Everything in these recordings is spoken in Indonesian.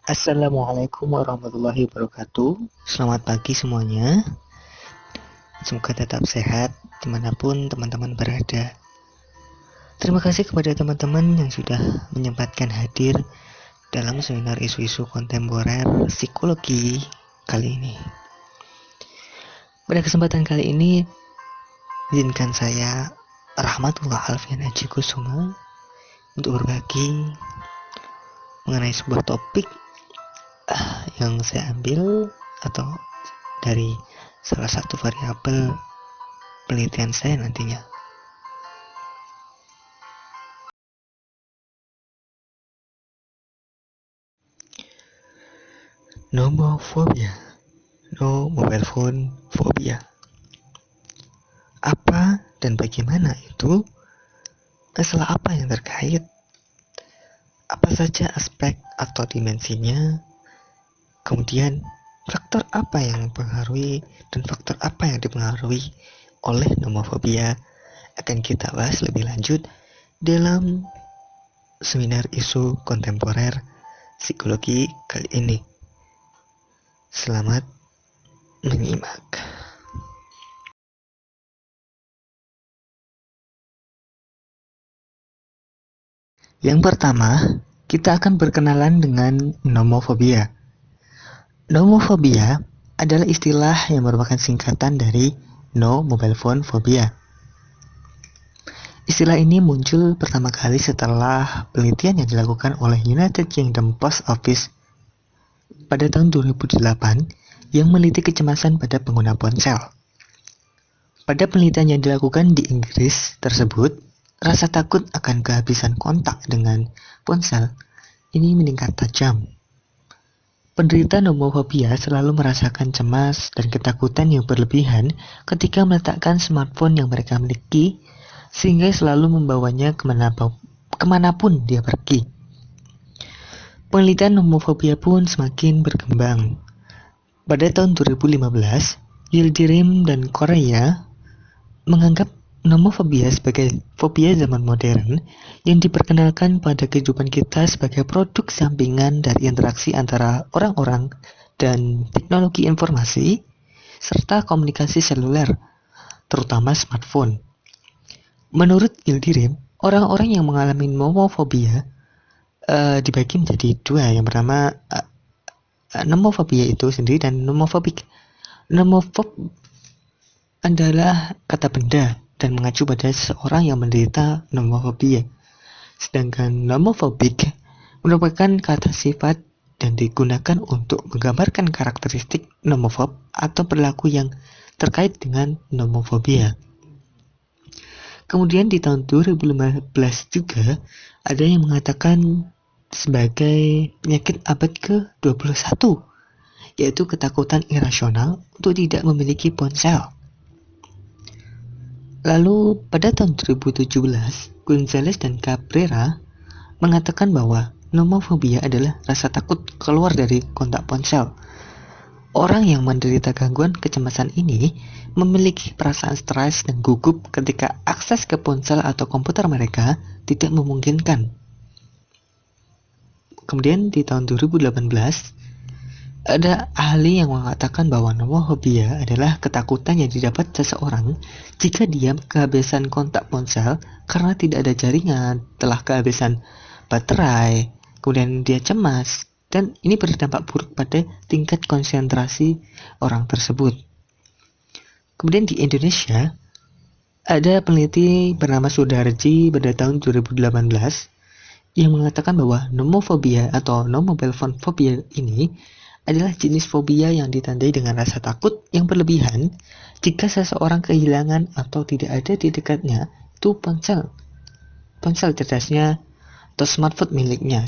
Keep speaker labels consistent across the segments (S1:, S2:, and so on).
S1: Assalamualaikum warahmatullahi wabarakatuh. Selamat pagi semuanya. Semoga tetap sehat dimanapun teman-teman berada. Terima kasih kepada teman-teman yang sudah menyempatkan hadir dalam seminar isu-isu kontemporer psikologi kali ini. Pada kesempatan kali ini, izinkan saya Rahmatullah Alfian Haji Kusuma untuk berbagi mengenai sebuah topik yang saya ambil atau dari salah satu variabel penelitian saya nantinya. Nomophobia, no mobile phone phobia. Apa dan bagaimana itu? Masalah apa yang terkait? Apa saja aspek atau dimensinya? Kemudian faktor apa yang mempengaruhi dan faktor apa yang dipengaruhi oleh nomophobia akan kita bahas lebih lanjut dalam seminar isu kontemporer psikologi kali ini. Selamat menyimak. Yang pertama, kita akan berkenalan dengan nomophobia. Nomophobia adalah istilah yang merupakan singkatan dari no mobile phone phobia. Istilah ini muncul pertama kali setelah penelitian yang dilakukan oleh United Kingdom Post Office pada tahun 2008 yang meneliti kecemasan pada pengguna ponsel. Pada penelitian yang dilakukan di Inggris tersebut, rasa takut akan kehabisan kontak dengan ponsel ini meningkat tajam. Penderita nomophobia selalu merasakan cemas dan ketakutan yang berlebihan ketika meletakkan smartphone yang mereka miliki, sehingga selalu membawanya kemanapun dia pergi. Penelitian nomophobia pun semakin berkembang. Pada tahun 2015, Yildirim dan Korea menganggap nomophobia sebagai fobia zaman modern yang diperkenalkan pada kehidupan kita sebagai produk sampingan dari interaksi antara orang-orang dan teknologi informasi serta komunikasi seluler, terutama smartphone. Menurut Yildirim, orang-orang yang mengalami nomophobia dibagi menjadi dua. Yang pertama, nomophobia itu sendiri dan nomofobik. Nomophob adalah kata benda dan mengacu pada seseorang yang menderita nomophobia. Sedangkan nomofobik merupakan kata sifat dan digunakan untuk menggambarkan karakteristik nomophob atau perilaku yang terkait dengan nomophobia. Kemudian di tahun 2015 juga ada yang mengatakan sebagai penyakit abad ke-21, yaitu ketakutan irasional untuk tidak memiliki ponsel. Lalu pada tahun 2017, Gonzalez dan Cabrera mengatakan bahwa nomophobia adalah rasa takut keluar dari kontak ponsel. Orang yang menderita gangguan kecemasan ini memiliki perasaan stres dan gugup ketika akses ke ponsel atau komputer mereka tidak memungkinkan. Kemudian di tahun 2018, ada ahli yang mengatakan bahwa nomophobia adalah ketakutan yang didapat seseorang jika dia kehabisan kontak ponsel karena tidak ada jaringan, telah kehabisan baterai, kemudian dia cemas, dan ini berdampak buruk pada tingkat konsentrasi orang tersebut. Kemudian di Indonesia, ada peneliti bernama Sudarji pada tahun 2018 yang mengatakan bahwa nomophobia atau no mobile phone phobia ini adalah jenis fobia yang ditandai dengan rasa takut yang berlebihan jika seseorang kehilangan atau tidak ada di dekatnya itu ponsel cerdasnya atau smartphone miliknya.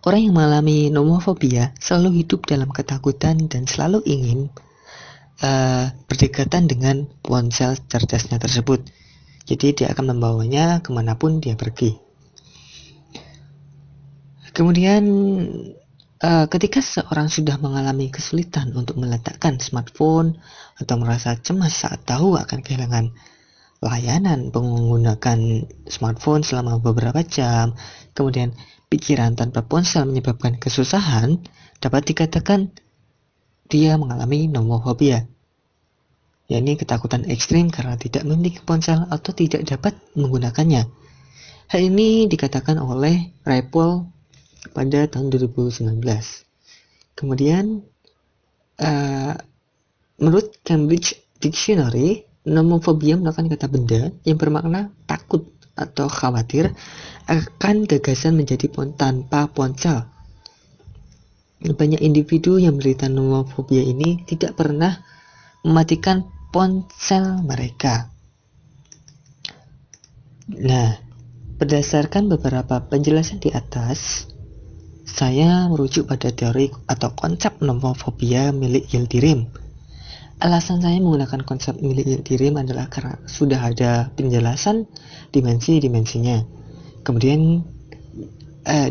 S1: Orang yang mengalami nomophobia selalu hidup dalam ketakutan dan selalu ingin berdekatan dengan ponsel cerdasnya tersebut. Jadi dia akan membawanya kemanapun dia pergi. Kemudian ketika seseorang sudah mengalami kesulitan untuk meletakkan smartphone atau merasa cemas saat tahu akan kehilangan layanan menggunakan smartphone selama beberapa jam, kemudian pikiran tanpa ponsel menyebabkan kesusahan, dapat dikatakan dia mengalami nomofobia, yakni ketakutan ekstrim karena tidak memiliki ponsel atau tidak dapat menggunakannya. Hal ini dikatakan oleh Rapol pada tahun 2019. Kemudian, menurut Cambridge Dictionary, nomofobia merupakan kata benda yang bermakna takut atau khawatir akan gagasan menjadi tanpa ponsel. Banyak individu yang menderita nomofobia ini tidak pernah mematikan ponsel mereka. Nah, berdasarkan beberapa penjelasan di atas, saya merujuk pada teori atau konsep nomofobia milik Yildirim. Alasan saya menggunakan konsep milik Yildirim adalah karena sudah ada penjelasan dimensi-dimensinya. Kemudian,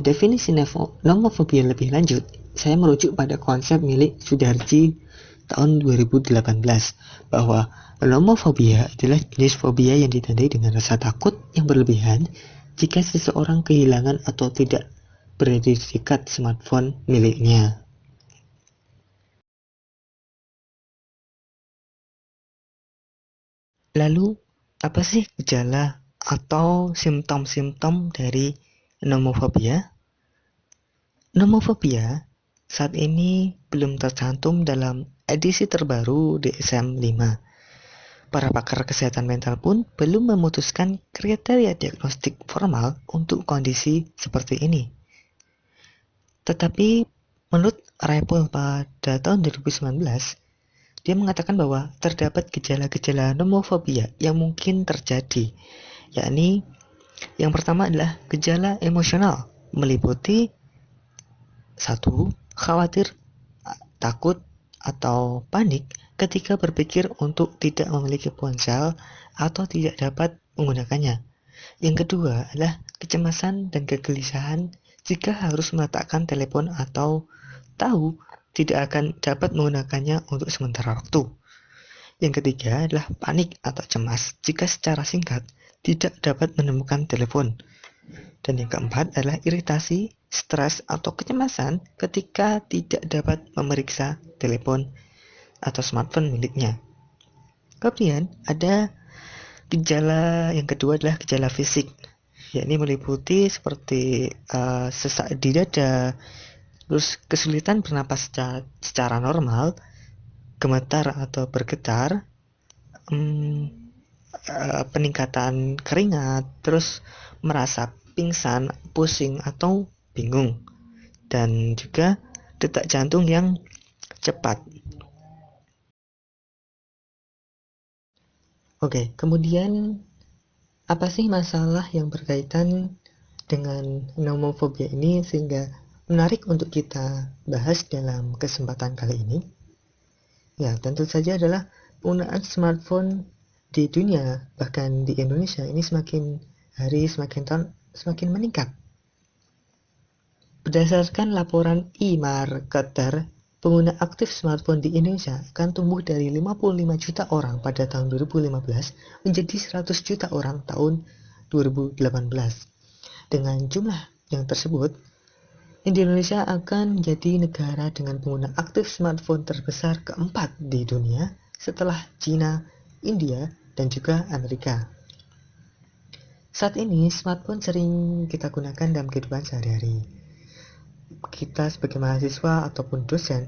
S1: definisi nomofobia lebih lanjut, saya merujuk pada konsep milik Sudarji tahun 2018 bahwa nomofobia adalah jenis fobia yang ditandai dengan rasa takut yang berlebihan jika seseorang kehilangan atau tidak berada di dekat smartphone miliknya. Lalu, apa sih gejala atau simptom-simptom dari nomofobia? Nomofobia saat ini belum tercantum dalam edisi terbaru DSM-5. Para pakar kesehatan mental pun belum memutuskan kriteria diagnostik formal untuk kondisi seperti ini. Tetapi menurut Rapol pada tahun 2019, dia mengatakan bahwa terdapat gejala-gejala nomofobia yang mungkin terjadi, yakni yang pertama adalah gejala emosional, meliputi 1. Khawatir, takut, atau panik ketika berpikir untuk tidak memiliki ponsel atau tidak dapat menggunakannya. Yang kedua adalah kecemasan dan kegelisahan jika harus meletakkan telepon atau tahu tidak akan dapat menggunakannya untuk sementara waktu. Yang ketiga adalah panik atau cemas jika secara singkat tidak dapat menemukan telepon. Dan yang keempat adalah iritasi, stres, atau kecemasan ketika tidak dapat memeriksa telepon atau smartphone miliknya. Kemudian ada gejala yang kedua adalah gejala fisik, yakni meliputi seperti sesak di dada, terus kesulitan bernapas secara normal, gemetar atau bergetar, peningkatan keringat, terus merasa pingsan, pusing, atau bingung, dan juga detak jantung yang cepat. Oke, kemudian apa sih masalah yang berkaitan dengan nomofobia ini sehingga menarik untuk kita bahas dalam kesempatan kali ini? Ya, tentu saja adalah penggunaan smartphone di dunia, bahkan di Indonesia ini semakin hari semakin meningkat. Berdasarkan laporan eMarketer, pengguna aktif smartphone di Indonesia akan tumbuh dari 55 juta orang pada tahun 2015 menjadi 100 juta orang tahun 2018. Dengan jumlah yang tersebut, Indonesia akan menjadi negara dengan pengguna aktif smartphone terbesar keempat di dunia setelah China, India, dan juga Amerika. Saat ini, smartphone sering kita gunakan dalam kehidupan sehari-hari. Kita sebagai mahasiswa ataupun dosen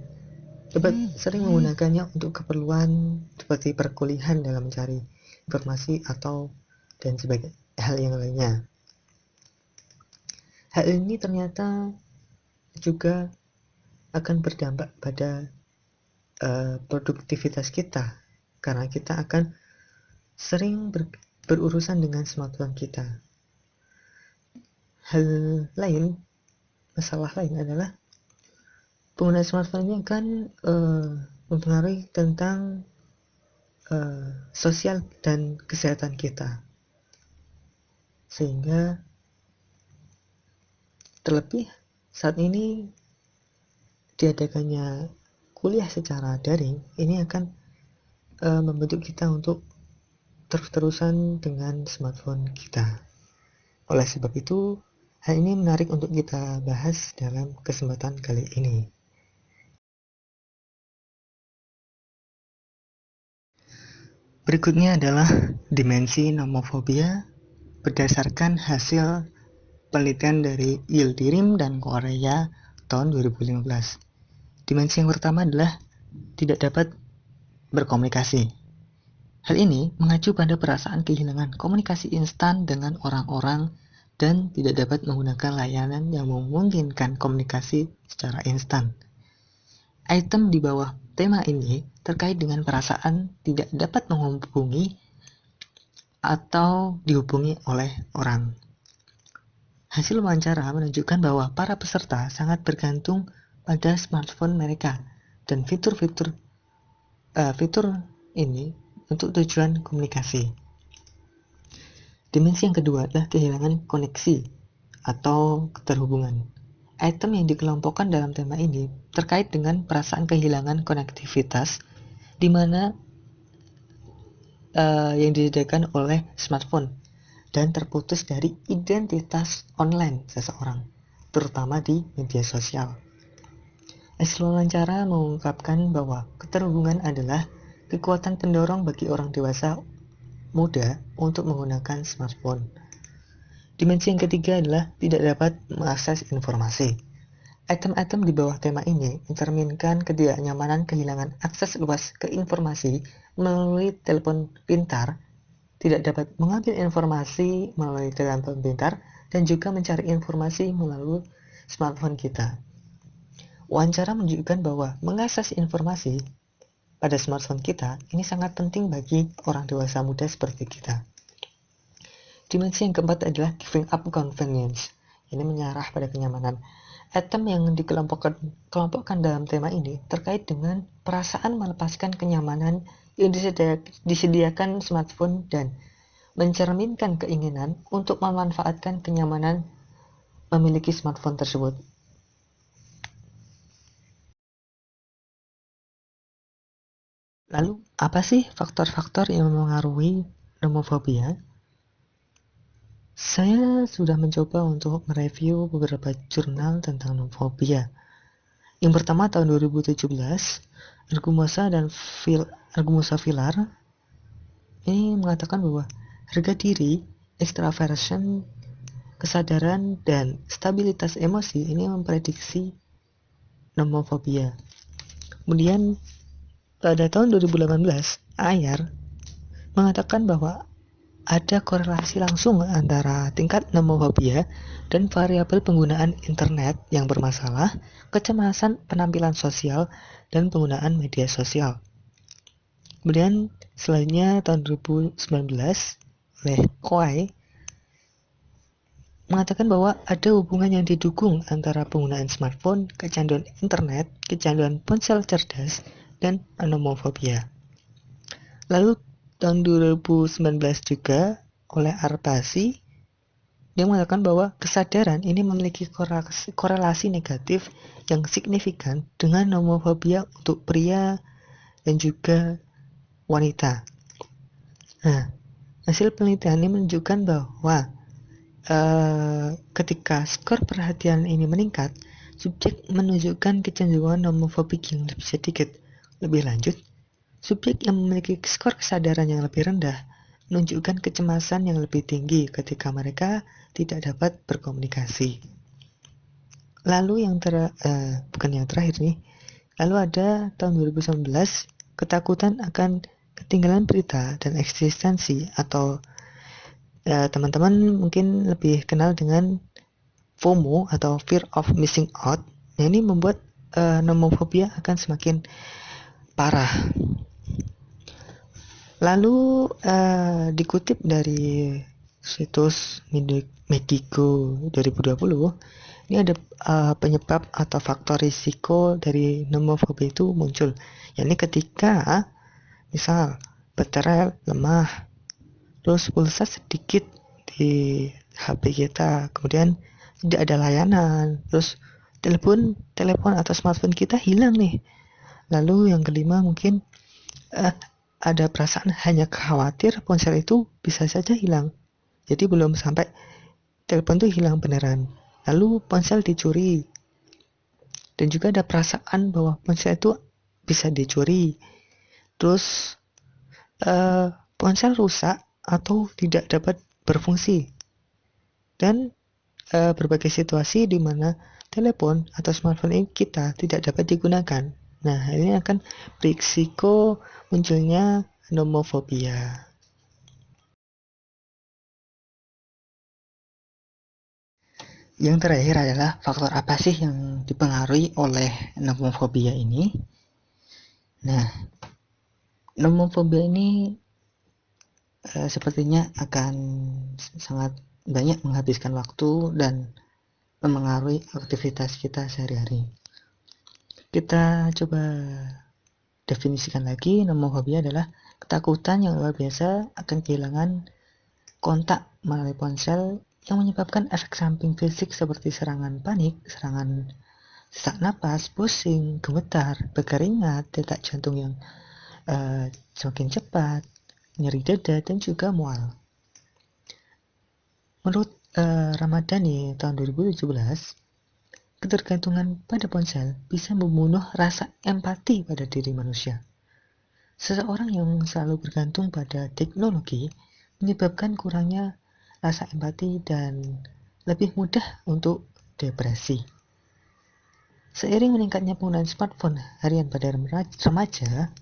S1: dapat sering menggunakannya untuk keperluan seperti perkuliahan dalam mencari informasi atau dan sebagainya hal yang lainnya. Hal ini ternyata juga akan berdampak pada produktivitas kita karena kita akan sering berurusan dengan smartphone kita. Masalah lain adalah pengguna smartphone ini akan mempengaruhi tentang sosial dan kesehatan kita, sehingga terlebih saat ini diadakannya kuliah secara daring ini akan membentuk kita untuk terus-terusan dengan smartphone kita. Oleh sebab itu, Hal ini menarik untuk kita bahas dalam kesempatan kali ini. Berikutnya adalah dimensi nomofobia berdasarkan hasil penelitian dari Yildirim dan Korea tahun 2015. Dimensi yang pertama adalah tidak dapat berkomunikasi. Hal ini mengacu pada perasaan kehilangan komunikasi instan dengan orang-orang dan tidak dapat menggunakan layanan yang memungkinkan komunikasi secara instan. Item di bawah tema ini terkait dengan perasaan tidak dapat menghubungi atau dihubungi oleh orang. Hasil wawancara menunjukkan bahwa para peserta sangat bergantung pada smartphone mereka dan fitur ini untuk tujuan komunikasi. Dimensi yang kedua adalah kehilangan koneksi atau keterhubungan. Item yang dikelompokkan dalam tema ini terkait dengan perasaan kehilangan konektivitas di mana yang disediakan oleh smartphone dan terputus dari identitas online seseorang, terutama di media sosial. Hasil wawancara mengungkapkan bahwa keterhubungan adalah kekuatan pendorong bagi orang dewasa muda untuk menggunakan smartphone. Dimensi yang ketiga adalah tidak dapat mengakses informasi. Item-item di bawah tema ini mencerminkan ketidaknyamanan kehilangan akses luas ke informasi melalui telepon pintar, tidak dapat mengambil informasi melalui telepon pintar, dan juga mencari informasi melalui smartphone kita. Wawancara menunjukkan bahwa mengakses informasi pada smartphone kita ini sangat penting bagi orang dewasa muda seperti kita. Dimensi yang keempat adalah giving up convenience. Ini mengarah pada kenyamanan. Item yang dikelompokkan dalam tema ini terkait dengan perasaan melepaskan kenyamanan yang disediakan smartphone dan mencerminkan keinginan untuk memanfaatkan kenyamanan memiliki smartphone tersebut. Lalu, apa sih faktor-faktor yang mempengaruhi nomofobia? Saya sudah mencoba untuk mereview beberapa jurnal tentang nomofobia. Yang pertama tahun 2017, Argumosa Villar ini mengatakan bahwa harga diri, extraversion, kesadaran, dan stabilitas emosi ini memprediksi nomofobia. Kemudian pada tahun 2018, Ayer mengatakan bahwa ada korelasi langsung antara tingkat nomofobia dan variabel penggunaan internet yang bermasalah, kecemasan penampilan sosial, dan penggunaan media sosial. Kemudian selanjutnya tahun 2019 oleh Koi mengatakan bahwa ada hubungan yang didukung antara penggunaan smartphone, kecanduan internet, kecanduan ponsel cerdas, dan nomofobia. Lalu tahun 2019 juga oleh Arpasi, dia mengatakan bahwa kesadaran ini memiliki korelasi negatif yang signifikan dengan nomofobia untuk pria dan juga wanita. Nah, hasil penelitian ini menunjukkan bahwa ketika skor perhatian ini meningkat, subjek menunjukkan kecenderungan nomofobik yang lebih sedikit. Lebih lanjut, subjek yang memiliki skor kesadaran yang lebih rendah menunjukkan kecemasan yang lebih tinggi ketika mereka tidak dapat berkomunikasi. Lalu bukan yang terakhir nih. Lalu ada tahun 2019, ketakutan akan ketinggalan berita dan eksistensi, atau teman-teman mungkin lebih kenal dengan FOMO atau Fear of Missing Out. Nah, ini membuat nomofobia akan semakin parah. Lalu dikutip dari situs Medico 2020, ini ada penyebab atau faktor risiko dari nomofobia itu muncul. Yakni ketika misal baterai lemah, terus pulsa sedikit di HP kita, kemudian tidak ada layanan, terus telepon atau smartphone kita hilang nih. Lalu yang kelima mungkin ada perasaan hanya khawatir ponsel itu bisa saja hilang. Jadi belum sampai telepon tuh hilang beneran, lalu ponsel dicuri, dan juga ada perasaan bahwa ponsel itu bisa dicuri, terus ponsel rusak atau tidak dapat berfungsi, dan berbagai situasi di mana telepon atau smartphone ini kita tidak dapat digunakan. Nah, ini akan berisiko munculnya nomofobia. Yang terakhir adalah faktor apa sih yang dipengaruhi oleh nomofobia ini? Nah, nomofobia ini sepertinya akan sangat banyak menghabiskan waktu dan memengaruhi aktivitas kita sehari-hari. Kita coba definisikan lagi. Nomofobia adalah ketakutan yang luar biasa akan kehilangan kontak melalui ponsel yang menyebabkan efek samping fisik seperti serangan panik, serangan sesak napas, pusing, gemetar, berkeringat, detak jantung yang semakin cepat, nyeri dada, dan juga mual. Menurut Ramadhani tahun 2017, ketergantungan pada ponsel bisa membunuh rasa empati pada diri manusia. Seseorang yang selalu bergantung pada teknologi menyebabkan kurangnya rasa empati dan lebih mudah untuk depresi. Seiring meningkatnya penggunaan smartphone harian pada remaja,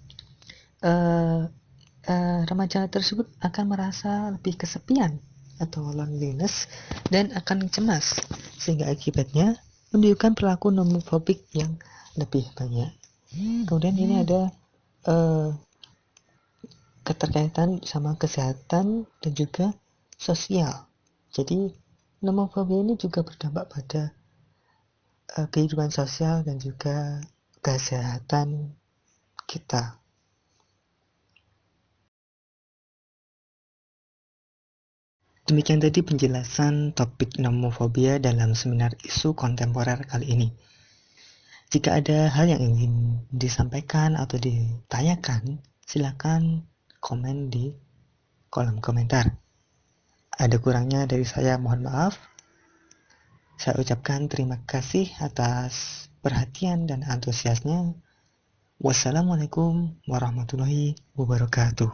S1: remaja tersebut akan merasa lebih kesepian atau loneliness dan akan cemas, sehingga akibatnya menunjukkan perilaku nomofobik yang lebih banyak. Kemudian ini ada keterkaitan sama kesehatan dan juga sosial. Jadi nomofobia ini juga berdampak pada kehidupan sosial dan juga kesehatan kita. Demikian tadi penjelasan topik nomofobia dalam seminar isu kontemporer kali ini. Jika ada hal yang ingin disampaikan atau ditanyakan, silakan komen di kolom komentar. Ada kurangnya dari saya, mohon maaf. Saya ucapkan terima kasih atas perhatian dan antusiasnya. Wassalamualaikum warahmatullahi wabarakatuh.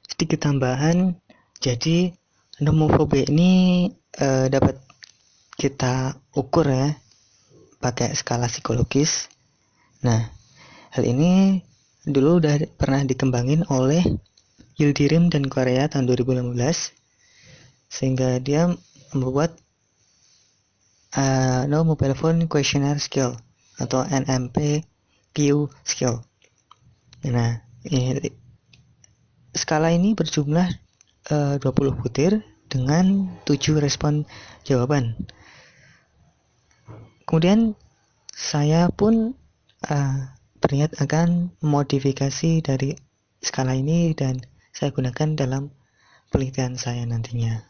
S1: Sedikit tambahan, jadi nomofobia ini dapat kita ukur ya pakai skala psikologis. Nah, hal ini dulu udah pernah dikembangin oleh Yildirim dan Korea tahun 2015, sehingga dia membuat No Mobile Phone Questionnaire Skill atau NMPQ Skill. Nah, skala ini berjumlah 20 butir dengan 7 respon jawaban. Kemudian saya pun berniat akan modifikasi dari skala ini dan saya gunakan dalam penelitian saya nantinya.